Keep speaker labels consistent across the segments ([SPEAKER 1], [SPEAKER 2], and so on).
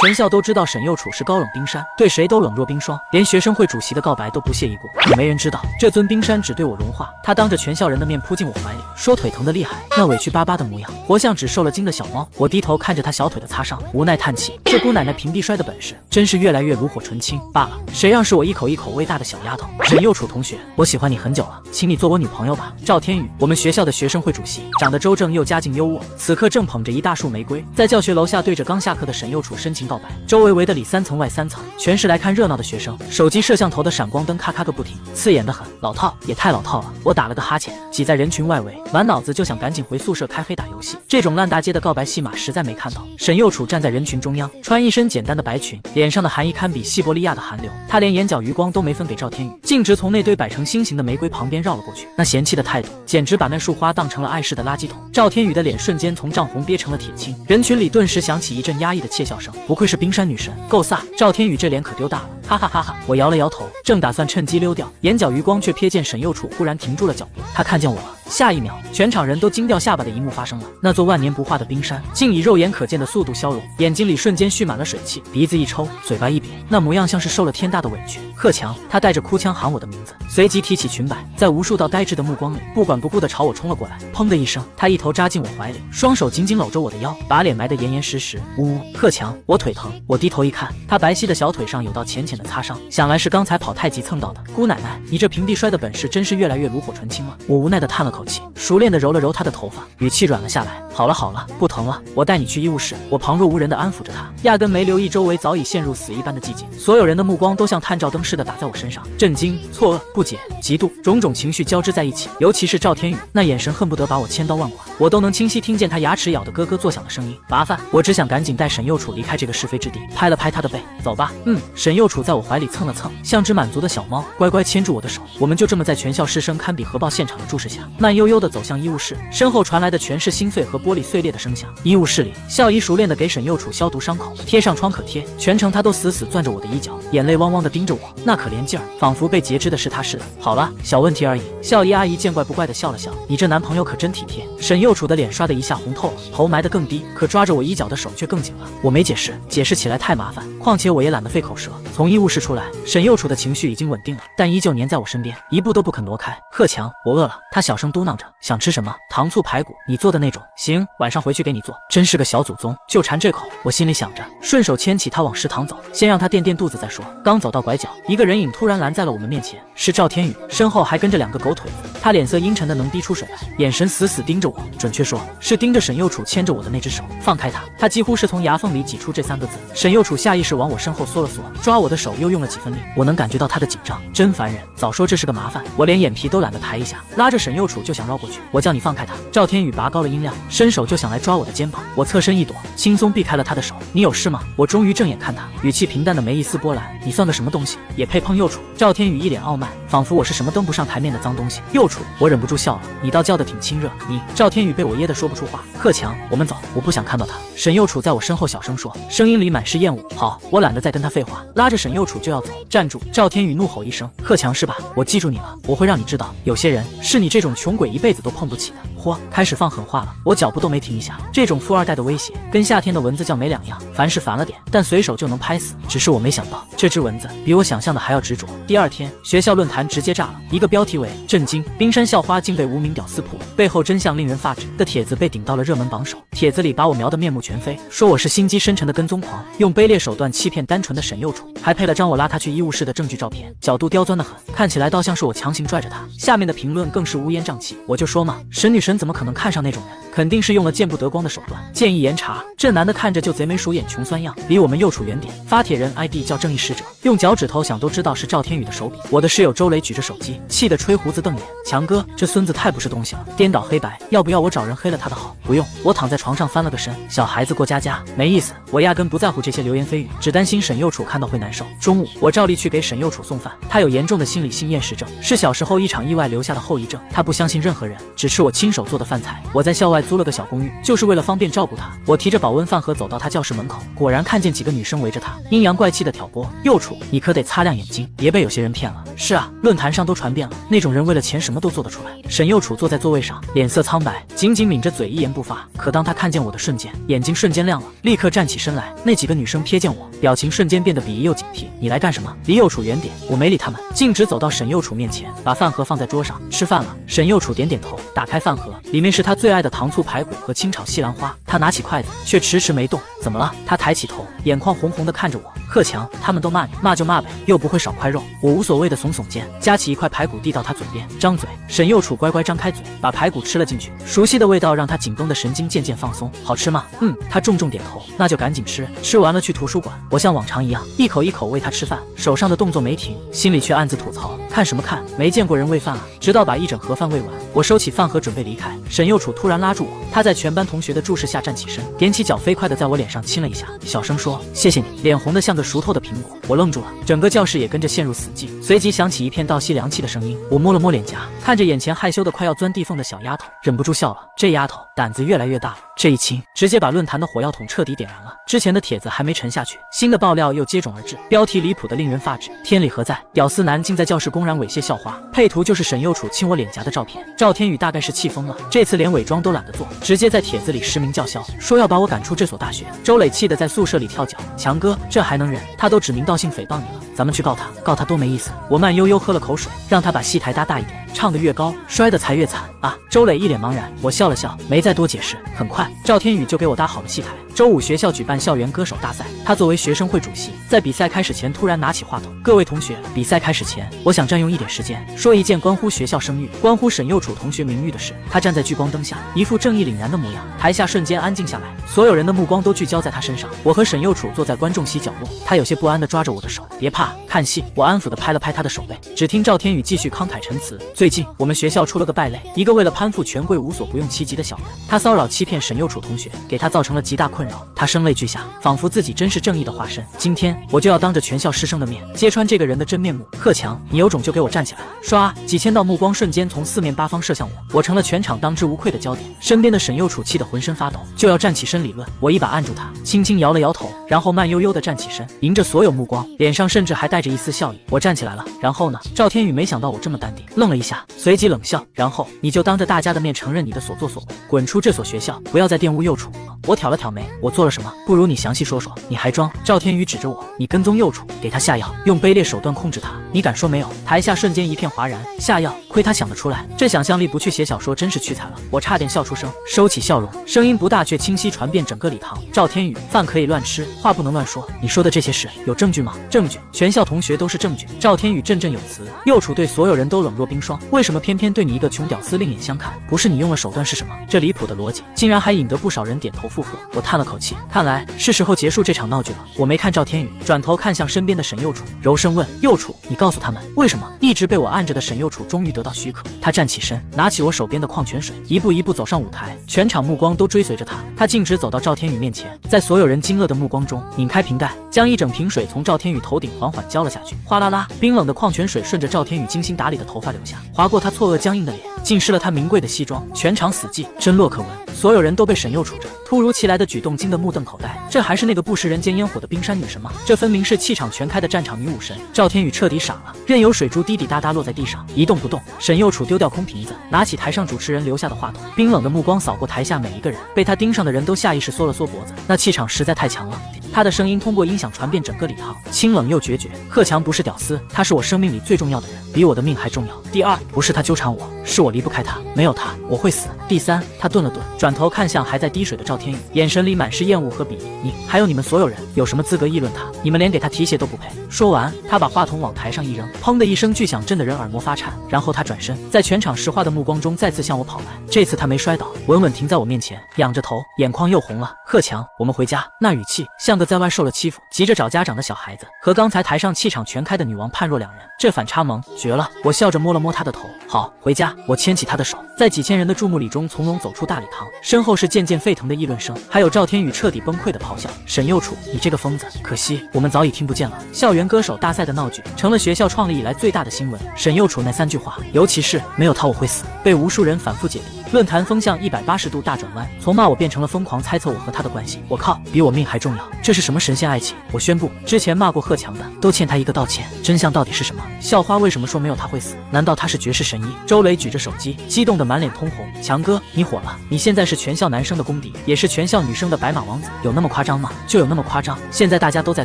[SPEAKER 1] 全校都知道沈右楚是高冷冰山，对谁都冷若冰霜，连学生会主席的告白都不屑一顾。可没人知道，这尊冰山只对我融化。他当着全校人的面扑进我怀里，说腿疼得厉害，那委屈巴巴的模样，活像只受了惊的小猫。我低头看着他小腿的擦伤，无奈叹气，这姑奶奶平地摔的本事，真是越来越炉火纯青。罢了，谁让是我一口一口喂大的小丫头。沈右楚同学，我喜欢你很久了，请你做我女朋友吧。赵天宇，我们学校的学生会主席，长得周正又家境优渥，此刻正捧着一大束玫瑰，在教学楼下对着刚下课的沈右楚深情告白。周围围得里3层外3层，全是来看热闹的学生，手机摄像头的闪光灯咔咔个不停，刺眼得很。老套也太老套了。我打了个哈欠，挤在人群外围，满脑子就想赶紧回宿舍开黑打游戏。这种烂大街的告白戏码实在没看到。沈右楚站在人群中央，穿一身简单的白裙，脸上的寒意堪比西伯利亚的寒流。他连眼角余光都没分给赵天宇，径直从那堆摆成心形的玫瑰旁边绕了过去。那嫌弃的态度，简直把那束花当成了碍事的垃圾桶。赵天宇的脸瞬间从涨红憋成了铁青，人群里顿时响起一阵压抑的窃笑声。不愧是冰山女神，够飒！赵天宇这脸可丢大了，哈哈哈哈！我摇了摇头，正打算趁机溜掉，眼角余光却瞥见沈右楚忽然停住了脚步。他看见我了，下一秒，全场人都惊掉下巴的一幕发生了。那座万年不化的冰山，竟以肉眼可见的速度消融，眼睛里瞬间蓄满了水汽，鼻子一抽，嘴巴一瘪，那模样像是受了天大的委屈。贺强，他带着哭腔喊我的名字，随即提起裙摆，在无数道呆滞的目光里，不管不顾地朝我冲了过来。砰的一声，他一头扎进我怀里，双手紧紧搂着我的腰，把脸埋得严严实实。呜呜，贺强，我腿疼。我低头一看，他白皙的小腿上有道浅浅的擦伤，想来是刚才跑太极蹭到的。姑奶奶，你这平地摔的本事真是越来越炉火纯青了。我无奈地叹了口气，熟练地揉了揉他的头发，语气软了下来。好了好了，不疼了，我带你去医务室。我旁若无人地安抚着他，压根没留意周围早已陷入死一般的寂静，所有人的目光都像探照灯似的打在我身上，震惊、错愕、不解、嫉妒，种种情绪交织在一起。尤其是赵天宇，那眼神恨不得把我千刀万剐，我都能清晰听见他牙齿咬得咯咯作响的声音。麻烦，我只想赶紧带沈右楚离开这个是非之地，拍了拍他的背，走吧。沈右楚在我怀里蹭了蹭，像只满足的小猫，乖乖牵住我的手。我们就这么在全校师生堪比核爆现场的注视下，慢悠悠地走向医务室，身后传来的全是心碎和玻璃碎裂的声响。医务室里，校医熟练地给沈右楚消毒伤口，贴上创可贴，全程他都死死攥着我的衣角，眼泪汪汪地盯着我，那可怜劲儿，仿佛被截肢的是他似的。好了，小问题而已。校医阿姨见怪不怪地笑了笑，你这男朋友可真体贴。沈右楚的脸刷的一下红透了，头埋得更低，可抓着我衣角的手却更紧了。我没解释，解释起来太麻烦，况且我也懒得费口舌。从医务室出来，沈右楚的情绪已经稳定了，但依旧黏在我身边，一步都不肯挪开。贺强，我饿了。他小声嘟囔着，想吃什么？糖醋排骨，你做的那种。行，晚上回去给你做。真是个小祖宗，就馋这口。我心里想着，顺手牵起他往食堂走，先让他垫垫肚子再说。刚走到拐角，一个人影突然拦在了我们面前，是赵天宇，身后还跟着2个狗腿子。他脸色阴沉的能滴出水来，眼神死死盯着我，准确说是盯着沈右楚牵着我的那只手。放开他！他几乎是从牙缝里挤出这3个字。沈右楚下意识往我身后缩了缩，抓我的手又用了几分力，我能感觉到他的紧张，真烦人。早说这是个麻烦，我连眼皮都懒得抬一下，拉着沈右楚就想绕过去。我叫你放开他！赵天宇拔高了音量，伸手就想来抓我的肩膀，我侧身一躲，轻松避开了他的手。你有事吗？我终于正眼看他，语气平淡的没一丝波澜。你算个什么东西，也配碰右楚？赵天宇一脸傲慢，仿佛我是什么登不上台面的脏东西。右楚，我忍不住笑了，你倒叫得挺亲热。你……赵天宇被我噎得说不出话。贺强，我们走，我不想看到他。沈右楚在我身后小声说，声音里满是厌恶。好，我懒得再跟他废话，拉着沈右楚就要走。站住！赵天宇怒吼一声，贺强是吧？我记住你了，我会让你知道，有些人是你这种穷鬼一辈子都碰不起的。嚯，开始放狠话了，我脚步都没停一下。这种富二代的威胁，跟夏天的蚊子叫没两样，凡事烦了点，但随手就能拍死。只是我没想到，这只蚊子比我想象的还要执着。第2天，学校论坛直接炸了，一个标题为“震惊，冰山校花竟被无名屌丝扑，背后真相令人发指”的帖子被顶到了热门榜首。帖子里把我描得面目全非，说我是心机深沉的跟踪狂，用卑劣手段欺骗单纯的沈右楚，还配了张我拉他去医务室的证据照片，角度刁钻得很，看起来倒像是我强行拽着他。下面的评论更是乌烟瘴气，我就说嘛，沈女神怎么可能看上那种人？肯定是用了见不得光的手段。建议严查，这男的看着就贼眉鼠眼穷酸样，离我们右楚远点。发帖人 ID 叫正义使者，用脚趾头想都知道是赵天宇的手笔。我的室友周雷举着手机，气得吹胡子瞪眼。强哥，这孙子太不是东西了，颠倒黑白，要不要我找人黑了他的好？不用，我躺在床上翻了个身，小孩子过家家，没意思。我压根不在乎这些流言蜚语，只担心沈右楚看到会难受。中午，我照例去给沈右楚送饭，他有严重的心理性厌食症，是小时候一场意外留下的后遗症。他不相信任何人，只吃我亲手做的饭菜。我在校外租了个小公寓，就是为了方便照顾他。我提着保温饭盒走到他教室门口，果然看见几个女生围着他，阴阳怪气的挑拨。右楚，你可得擦亮眼睛，别被有些人骗了。是啊，论坛上都传遍了，那种人为了钱什么都做得出来。沈右楚坐在座位上，脸色苍白，紧紧抿着嘴，一言不发。可当他看见我的瞬间，眼睛瞬间亮了，立刻站起身来。那几个女生瞥见我，表情瞬间变得鄙夷又警惕。你来干什么？离右楚远点！我没理他们，径直走到沈右楚面前，把饭盒放在桌上。吃饭了。沈右楚点点头，打开饭盒，里面是他最爱的糖醋排骨和清炒西兰花。他拿起筷子，却迟迟没动。怎么了？他抬起头，眼眶红红的看着我。贺强，他们都骂你，骂就骂呗，又不会少块肉。我无所谓的耸耸肩，夹起一块排骨递到他嘴边，张嘴。沈右楚乖乖张开嘴，把排骨吃了进去。熟悉的味道让他紧绷的神经渐渐放松。好吃吗？他重重点头。那就赶紧吃，吃完了去图书馆。我像往常一样，一口一口喂他吃饭，手上的动作没停，心里却暗自吐槽：看什么看？没见过人喂饭啊！直到把一整盒饭喂完，我收起饭盒准备离开，沈右楚突然拉住我。他在全班同学的注视下站起身，踮起脚飞快地在我脸上亲了一下，小声说：谢谢你。脸红得像个熟透的苹果。我愣住了，整个教室也跟着陷入死寂。随即响起一片倒吸凉气的声音。我摸了摸脸颊，看着眼前害羞的快要钻地缝的小丫头，忍不住笑了。这丫头胆子越来越大了，这一亲直接把论坛的火药桶彻底点燃了。之前的帖子还没沉下去，新的爆料又接踵而至，标题离谱的令人发指。天理何在？屌丝男竟在教室公然猥亵校花，配图就是沈右楚亲我脸颊的照片。赵天宇大概是气疯了，这次连伪装都懒得做，直接在帖子里实名叫嚣，说要把我赶出这所大学。周磊气得在宿舍里跳脚，强哥这还能忍？他都指名道姓诽谤你了，咱们去告他，告他多没意思。我慢悠悠喝了口水，让他把戏台搭大一点，唱得越高，摔得才越惨啊！周磊一脸茫然，我笑了笑，没再多解释。很快，赵天宇就给我搭好了戏台。周五学校举办校园歌手大赛，他作为学生会主席，在比赛开始前突然拿起话筒：各位同学，比赛开始前，我想占用一点时间，说一件关乎学校声誉、关乎沈右楚同学名誉的事。他站在聚光灯下，一副正义凛然的模样，台下瞬间安静下来，所有人的目光都聚焦在他身上。我和沈右楚坐在观众席角落，他有些不安地抓着我的手，别怕，看戏。我安抚地拍了拍他的手背。只听赵天宇继续慷慨陈词：最近我们学校出了个败类，一个为了攀附权贵无所不用其极的小人，他骚扰欺骗沈右楚同学，给他造成了极大困扰。他声泪俱下，仿佛自己真是正义的化身。今天我就要当着全校师生的面揭穿这个人的真面目。贺强，你有种就给我站起来！唰，几千道目光瞬间从四面八方射向我，我成了全场当之无愧的焦点。身边的沈右楚气得浑身发抖，就要站起身理论。我一把按住他，轻轻摇了摇头，然后慢悠悠地站起身，迎着所有目光，脸上甚至还带着一丝笑意。我站起来了，然后呢？赵天宇没想到我这么淡定，愣了一下，随即冷笑，然后你就当着大家的面承认你的所作所为，滚出这所学校，不要再玷污右楚。我挑了挑眉，我做了什么？不如你详细说说。你还装？赵天宇指着我，你跟踪右楚，给他下药，用卑劣手段控制他，你敢说没有？台下瞬间一片哗然。下药？亏他想得出来，这想象力不去写小说真是屈才了。我差点笑出声，收起笑容，声音不大却清晰传遍整个礼堂。赵天宇，饭可以乱吃，话不能乱说。你说的这些事有证据吗？证据，全校同学都是证据。赵天宇振振有词，右楚对所有人都冷若冰霜，为什么偏偏对你一个穷屌丝另眼相看？不是你用了手段是什么？这离谱的逻辑竟然还引得不少人点头附和。我叹了口气，看来是时候结束这场闹剧了。我没看赵天宇，转头看向身边的沈右楚，柔声问：右楚，你告诉他们，为什么一直被我按着的沈右楚终于得到许可？他站起身，拿起我手边的矿泉水，一步一步走上舞台，全场目光都追随着他。他径直走到赵天宇面前，在所有人惊愕的目光中拧开瓶盖，将一整瓶水从赵天宇头顶缓缓浇了下去。哗啦啦，冰冷的矿泉水顺着赵天宇精心打理的头发流下，划过他错愕僵硬的脸，浸湿了他名贵的西装。全场死寂，真落可闻。所有人都被沈右楚这突如其来的举动惊得目瞪口呆。这还是那个不食人间烟火的冰山女神吗？这分明是气场全开的战场女武神。赵天宇彻底傻了，任由水珠滴滴答答落在地上，一动不动。沈右楚丢掉空瓶子，拿起台上主持人留下的话筒，冰冷的目光扫过台下每一个人，被他盯上的人都下意识缩了缩脖子，那气场实在太强了。他的声音通过音响传遍整个礼堂，清冷又决绝。贺强不是屌丝，他是我生命里最重要的人，比我的命还重要。第二，不是他纠缠我，是我离不开他，没有他我会死。第三，他顿了顿，转头看向还在滴水的赵天宇，眼神里满是厌恶和鄙夷。你还有你们所有人有什么资格议论他？你们连给他提鞋都不配。说完，他把话筒往台上一扔，砰的一声巨响震得人耳膜发颤。然后他转身，在全场石化的目光中再次向我跑来。这次他没摔倒，稳稳停在我面前，仰着头，眼眶又红了。贺强，我们回家。那语气像个在外受了欺负急着找家长的小孩子，和刚才台上气场全开的女王判若两人。这反差萌绝了。我笑着摸了摸他的头，好，回家。我牵起他的手，在几千人的注目礼中从容走出大礼堂，身后是渐渐沸腾的议论声，还有赵天宇彻底崩溃的咆哮。沈右楚，你这个疯子！可惜我们早已听不见了。校园歌手大赛的闹剧成了学校创立以来最大的新闻。沈右楚那3句话，尤其是没有他我会死，被无数人反复解读。论坛风向180度大转弯，从骂我变成了疯狂猜测我和他的关系。我靠，比我命还重要，这是什么神仙爱情？我宣布，之前骂过贺强的都欠他一个道歉。真相到底是什么？校花为什么说没有他会死？难道他是绝世神医？周磊举着手机，激动得满脸通红。强哥，你火了！你现在是全校男生的公敌，也是全校女生的白马王子，有那么夸张吗？就有那么夸张。现在大家都在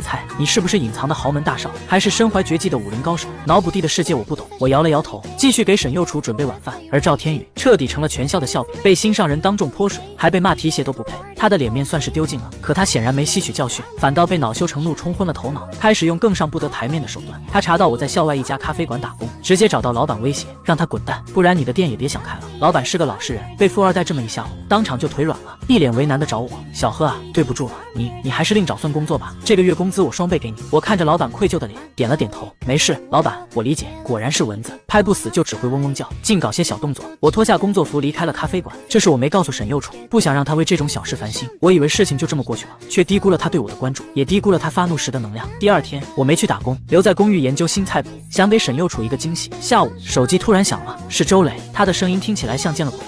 [SPEAKER 1] 猜，你是不是隐藏的豪门大少，还是身怀绝技的武林高手？脑补地的世界我不懂。我摇了摇头，继续给沈幼楚准备晚饭。而赵天宇彻底成了全校的笑柄，被心上人当众泼水，还被骂提鞋都不配，他的脸面算是丢尽了。可他显然没吸取教训，反倒被恼羞成怒冲昏了头脑，开始用更上不得台面的手段。他查到我在校外一家咖啡馆打工，直接找到老板威胁，让他滚蛋，不然你的店也别想开了。老板是个老实人，被富二代这么一吓唬，当场就腿软了，一脸为难的找我。小贺啊，对不住了，你还是另找份工作吧，这个月工资我双倍给你。我看着老板愧疚的脸，点了点头，没事，老板，我理解。果然是蚊子，拍不死就只会嗡嗡叫，净搞些小动作。我脱下工作服离开了咖啡馆，这是我没告诉沈幼楚，不想让他为这种小事烦心。我以为事情就这么过去了，却低估了他对我的关注，也低估了他发怒时的能量。第二天我没去打工，留在公寓研究新菜谱，想给沈幼楚一个惊喜。下午手机突然响了，是周磊，他的声音听起来像见了鬼。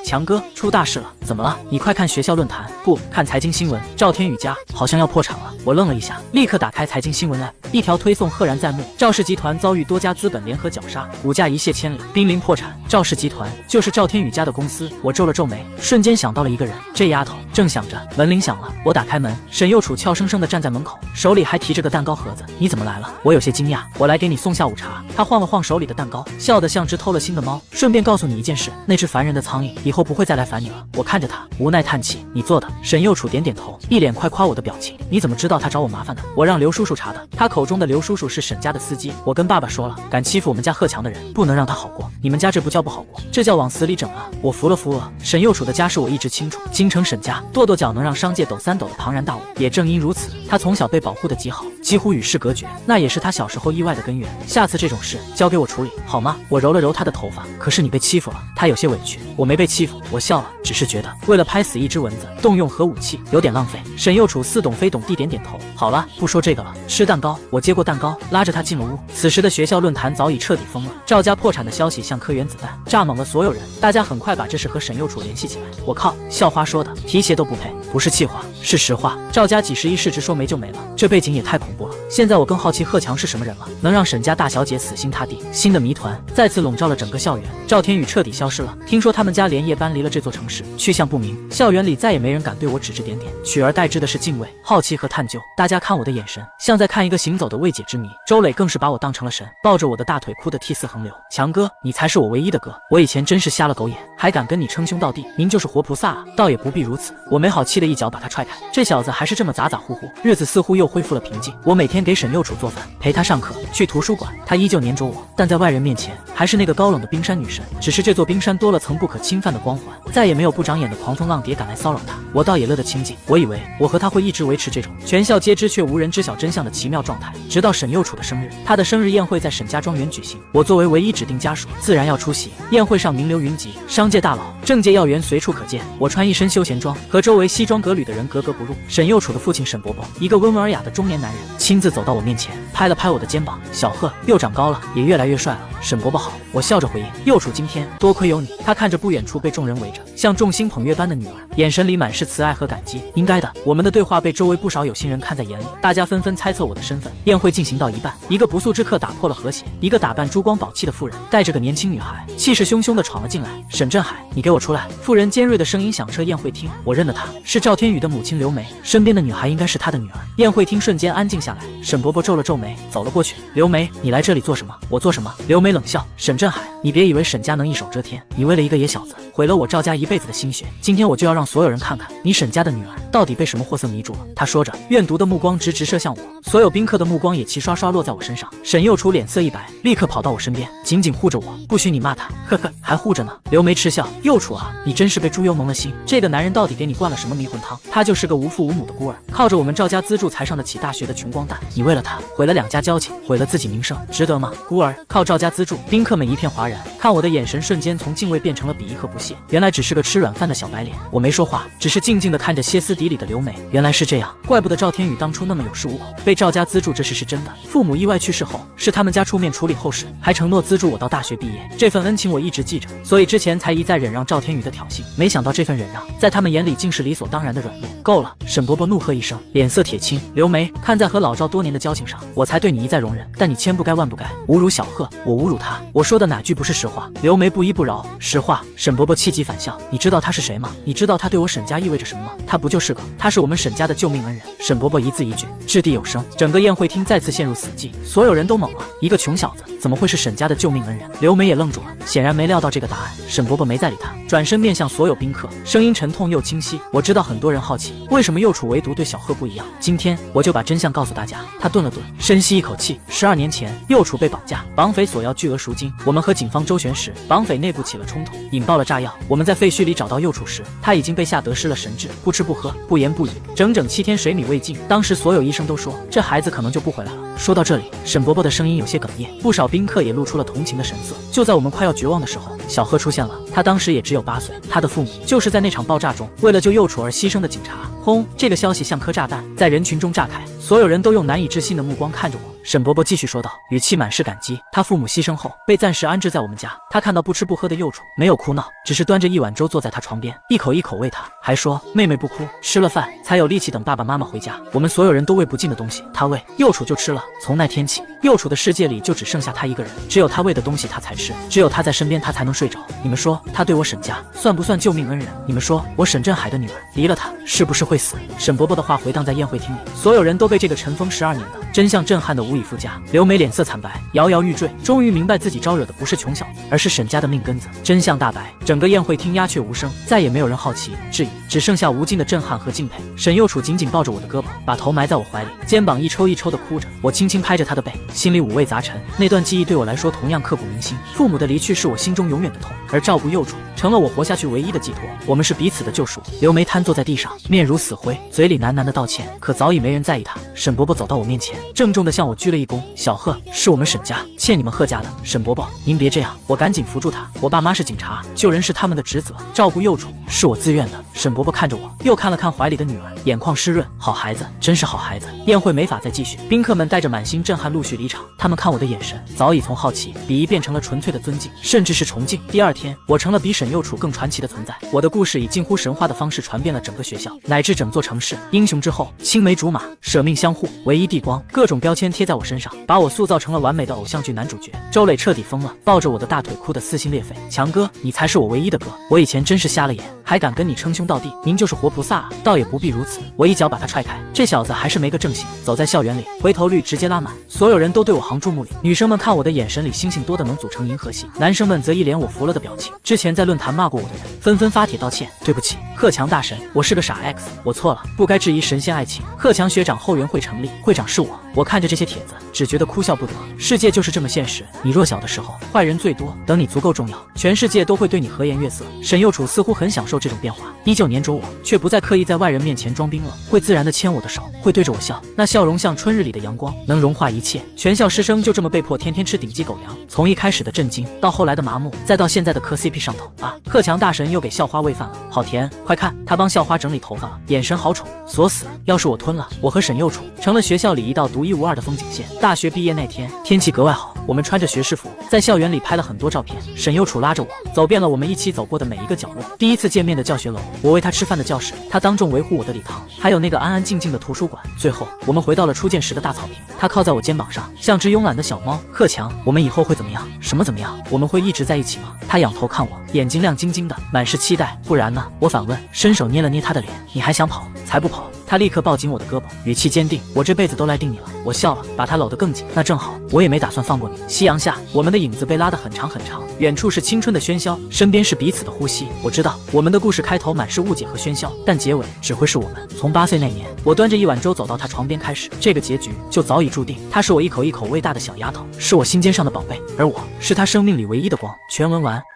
[SPEAKER 1] 强哥，出大事了！怎么了？你快看学校论坛，不看财经新闻，赵天宇家好像要破产了。我愣了一下，立刻打开财经新闻 app， 一条推送赫然在目，赵氏集团遭遇多家资本联合绞杀，股价一泻千里，濒临破产。赵氏集团就是赵天宇家的公司。我皱了皱眉，瞬间想到了一个人，这丫头。正想着，门铃响了，我打开门，沈幼楚俏生生地站在门口，手里还提着个蛋糕盒子。你怎么来了？我有些惊讶。我来给你送下午茶。他晃了晃手里的蛋糕，笑得像只偷了心的猫。顺便告诉你一件事，那只烦人的苍蝇以后不会再来烦你了。我看着他，无奈叹气。你做的。沈幼楚点点头，一脸快夸我的表情。你怎么知道他找我麻烦的？我让刘叔叔查的。他口中的刘叔叔是沈家的司机。我跟爸爸说了，敢欺负我们家贺强的人，不能让他好过。你们家这不叫不好过，这叫往死里整啊！我服了服了。沈幼楚的家世我一直清楚，京城沈家跺跺脚能让商界抖三抖的庞然大物。也正因如此，他从小被保护得极好，几乎与世隔绝，那也是他小时候意外的根源。下次这种事交给我处理好吗？我揉了揉他的头发。可是你被欺负了。他有些委屈。我没被欺负，我笑了，只是觉得为了拍死一只蚊子，动用核武器有点浪费。沈幼楚似懂非懂地点点头。好了，不说这个了，吃蛋糕。我接过蛋糕，拉着他进了屋。此时的学校论坛早已彻底疯了，赵家破产的消息像颗原子弹，炸懵了所有人。大家很快把这事和沈幼楚联系起来。我靠，校花说的，提鞋都不配，不是气话，是实话。赵家几十亿市值说没就没了，这背景也太恐怖了。现在我更好奇贺强是什么人了，能让沈家大小姐死心塌地。新的谜团再次笼罩了整个校园。赵天宇彻底消失了，听说他们家连夜搬离了这座城市，去向不明。校园里再也没人敢对我指指点点，取而代之的是敬畏、好奇和探究。大家看我的眼神像在看一个行走的未解之谜。周磊更是把我当成了神，抱着我的大腿哭得涕泗横流。强哥，你才是我唯一的哥，我以前真是瞎了狗眼，还敢跟你称兄道弟，您就是活菩萨啊！倒也不必如此。我没好气的一脚把他踹开，这小子还是这么咋咋呼呼。日子似乎又恢复了平静。我每天给沈幼楚做饭，陪他上课，去图书馆，他依旧黏着我，但在外人面前还是那个高冷的冰山女神。只是这座冰山多了层不可侵犯的光环，再也没有不长眼的狂风浪蝶敢来骚扰他。我倒也乐得清静。我以为我和他会一直维持这种全校皆知却无人知晓真相的奇妙状态，直到沈幼楚的生日。他的生日宴会在沈家庄园举行，我作为唯一指定家属，自然要出席。宴会上名流云集，商界大佬、政界要员随处可见。我穿一身休闲装，和周围西装革履的人格格不入。沈幼楚的父亲沈伯伯，一个温文尔雅的中年男人，亲自走到我面前，拍了拍我的肩膀：“小贺又长高了，也越来越帅了。”沈伯伯好。我笑着回应：“幼楚今天多亏有你。”他看着不远处被众人围着，像众星捧月般的女儿，眼神里满是慈爱和感激。应该的，我们的对话被周围不少有心人看在眼里，大家纷纷猜测我的身份。宴会进行到一半，一个不速之客打破了和谐，一个打扮珠光宝气的妇人带着个年轻女孩，气势汹汹地闯了进来。沈振海，你给我出来！妇人尖锐的声音响彻宴会厅。我认得她，是赵天宇的母亲刘梅，身边的女孩应该是他的女儿。宴会厅瞬间安静下来，沈伯伯皱了皱眉，走了过去。刘梅，你来这里做什么？我做什么？刘梅冷笑。沈振海，你别以为沈家能一手遮天，你为了一个野小子毁了我赵家一辈子的心血。今天我就要让所有人看看你沈家的女儿到底被什么货色迷住了。他说着，怨毒的目光直射向我，所有宾客的目光也齐刷刷落在我身上。沈幼楚脸色一白，立刻跑到我身边，紧紧护着我，不许你骂他。呵呵，还护着呢。刘梅嗤笑，幼楚啊，你真是被猪油蒙了心。这个男人到底给你灌了什么迷魂汤？他就是个无父无母的孤儿，靠着我们赵家资助才上得起大学的穷光蛋。你为了他毁了2家交情，毁了自己名声，值得吗？孤儿靠赵家资助，宾客们一片哗然。然，看我的眼神瞬间从敬畏变成了鄙夷和不屑。原来只是个吃软饭的小白脸。我没说话，只是静静地看着歇斯底里的刘梅。原来是这样，怪不得赵天宇当初那么有恃无恐，被赵家资助，这事是真的。父母意外去世后，是他们家出面处理后事，还承诺资助我到大学毕业。这份恩情我一直记着，所以之前才一再忍让赵天宇的挑衅。没想到这份忍让，在他们眼里竟是理所当然的软弱。够了！沈伯伯怒喝一声，脸色铁青。刘梅，看在和老赵多年的交情上，我才对你一再容忍，但你千不该万不该侮辱小贺，我侮辱他，我说的哪句不是实话？刘梅不依不饶，实话。沈伯伯气急反笑，你知道他是谁吗？你知道他对我沈家意味着什么吗？他不就是个，他是我们沈家的救命恩人。沈伯伯一字一句，掷地有声，整个宴会厅再次陷入死寂，所有人都懵了，一个穷小子怎么会是沈家的救命恩人？刘梅也愣住了，显然没料到这个答案。沈伯伯没再理他，转身面向所有宾客，声音沉痛又清晰。我知道很多人好奇，为什么幼楚唯独对小贺不一样？今天我就把真相告诉大家。他顿了顿，深吸一口气。12年前，幼楚被绑架，绑匪索要巨额赎金。我们和警方周旋时，绑匪内部起了冲突，引爆了炸药。我们在废墟里找到幼楚时，他已经被吓得失了神智，不吃不喝，不言不语，整整7天水米未进。当时所有医生都说，这孩子可能就不回来了。说到这里，沈伯伯的声音有些哽咽，不少宾客也露出了同情的神色。就在我们快要绝望的时候，小贺出现了。他当时也只有8岁，他的父母就是在那场爆炸中为了救幼楚而牺牲的警察。轰！这个消息像颗炸弹，在人群中炸开，所有人都用难以置信的目光看着我。沈伯伯继续说道，语气满是感激。他父母牺牲后被暂时安置在我们家，他看到不吃不喝的幼楚，没有哭闹，只是端着一碗粥坐在他床边，一口一口喂他，还说妹妹不哭，吃了饭才有力气等爸爸妈妈回家。我们所有人都喂不进的东西，他喂，幼楚就吃了。从那天起，幼楚的世界里就只剩下他一个人，只有他喂的东西他才吃，只有他在身边他才能睡着。你们说他对我沈家算不算救命恩人？你们说我沈振海的女儿离了他是不是会死？沈伯伯的话回荡在宴会厅里，所有人都被这个尘封12年的真相震撼得无以复加。刘梅脸色惨白，摇摇欲坠，终于明白自己招惹的不是穷小子，而是沈家的命根子。真相大白，整个宴会厅鸦雀无声，再也没有人好奇质疑，只剩下无尽的震撼和敬佩。沈幼楚紧紧抱着我的胳膊，把头埋在我怀里，肩膀一抽一抽的哭着。我轻轻拍着她的背，心里五味杂陈。那段记忆对我来说同样刻骨铭心。父母的离去是我心中永远的痛，而照顾幼楚成了我活下去唯一的寄托。我们是彼此的救赎。刘梅瘫坐在地上，面如死灰，嘴里喃喃的道歉，可早已没人在意她。沈伯伯走到我面前，郑重地向我鞠了一躬，小贺是我们沈家欠你们贺家的。沈伯伯，您别这样。我赶紧扶住他，我爸妈是警察，救人是他们的职责，照顾幼楚是我自愿的。沈伯伯看着我，又看了看怀里的女儿，眼眶湿润。好孩子，真是好孩子。宴会没法再继续，宾客们带着满心震撼陆续离场。他们看我的眼神早已从好奇、鄙夷变成了纯粹的尊敬，甚至是崇敬。第2天，我成了比沈幼楚更传奇的存在。我的故事以近乎神话的方式传遍了整个学校，乃至整座城市。英雄之后，青梅竹马，舍命相护，唯一帝光，各种标签贴在我身上，把我塑造成了完美的偶像剧男主角。周磊彻底疯了，抱着我的大腿哭得撕心裂肺。强哥，你才是我唯一的哥，我以前真是瞎了眼，还敢跟你称兄道弟，您就是活菩萨啊！倒也不必如此。我一脚把他踹开，这小子还是没个正形。走在校园里，回头率直接拉满，所有人都对我行注目礼。女生们看我的眼神里星星多的能组成银河系，男生们则一脸我服了的表情。之前在论坛骂过我的人，纷纷发帖道歉，对不起，贺强大神，我是个傻 X， 我错了，不该质疑神仙爱情。贺强学长后援会成立，会长是我。我看着这些帖子，只觉得哭笑不得。世界就是这么现实，你弱小的时候，坏人最多；等你足够重要，全世界都会对你和颜悦色。沈幼楚似乎很享受这种变化，依旧黏着我，却不再刻意在外人面前装冰冷，会自然地牵我的手，会对着我笑，那笑容像春日里的阳光，能融化一切。全校师生就这么被迫天天吃顶级狗粮，从一开始的震惊，到后来的麻木，再到现在的磕 CP 上头啊！贺强大神又给校花喂饭了，好甜！快看，他帮校花整理头发了，眼神好宠，锁死！要是我吞了，我和沈幼楚成了学校里一道独一无二的风景线。大学毕业那天，天气格外好，我们穿着学士服，在校园里拍了很多照片。沈幼楚拉着我走遍了我们一起走过的每一个角落，第一次见面的教学楼，我喂他吃饭的教室，他当众维护我的礼堂，还有那个安安静静的图书馆。最后，我们回到了初见时的大草坪，他靠在我肩膀上，像只慵懒的小猫。贺强，我们以后会怎么样？什么怎么样？我们会一直在一起吗？他仰头看我，眼睛亮晶晶的，满是期待。不然呢？我反问，伸手捏了捏他的脸，你还想跑？才不跑！他立刻抱紧我的胳膊，语气坚定，我这辈子都赖定你了。我笑了，把他搂得更紧。那正好，我也没打算放过你。夕阳下，我们的影子被拉得很长很长，远处是青春的喧嚣，身边是彼此的呼吸。我知道我们的故事开头满是误解和喧嚣，但结尾只会是我们。从8岁那年，我端着一碗粥走到他床边开始，这个结局就早已注定。她是我一口一口喂大的小丫头，是我心尖上的宝贝，而我是她生命里唯一的光。全文完。